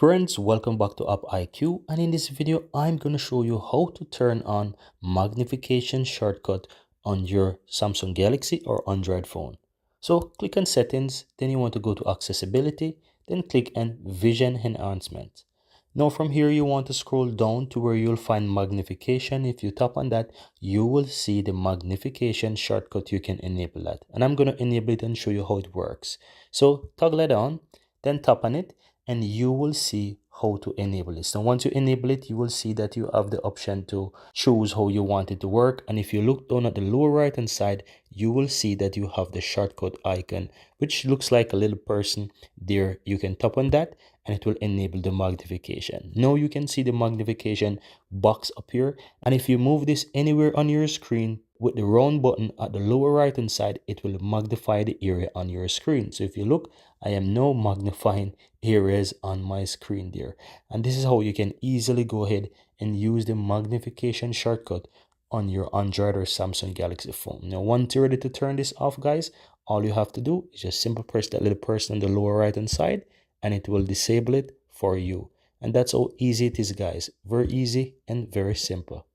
Friends, welcome back to AppIQ, and in this video I'm going to show you how to turn on magnification shortcut on your Samsung Galaxy or Android phone. So click on settings, then you want to go to accessibility, then click on vision enhancement. Now from here you want to scroll down to where you'll find magnification. If you tap on that, you will see the magnification shortcut. You can enable that, and I'm going to enable it and show you how it works. So toggle it on, then tap on it, and you will see how to enable this. Now once you enable it, you will see that you have the option to choose how you want it to work. And if you look down at the lower right hand side, you will see that you have the shortcut icon, which looks like a little person there. You can tap on that and it will enable the magnification. Now you can see the magnification box appear, and if you move this anywhere on your screen with the round button at the lower right hand side, it will magnify the area on your screen. So if you look, I am now magnifying areas on my screen there, and this is how you can easily go ahead and use the magnification shortcut on your Android or Samsung Galaxy phone. Now once you're ready to turn this off, guys, all you have to do is just simply press that little person on the lower right hand side and it will disable it for you. And that's how easy it is, guys. Very easy and very simple.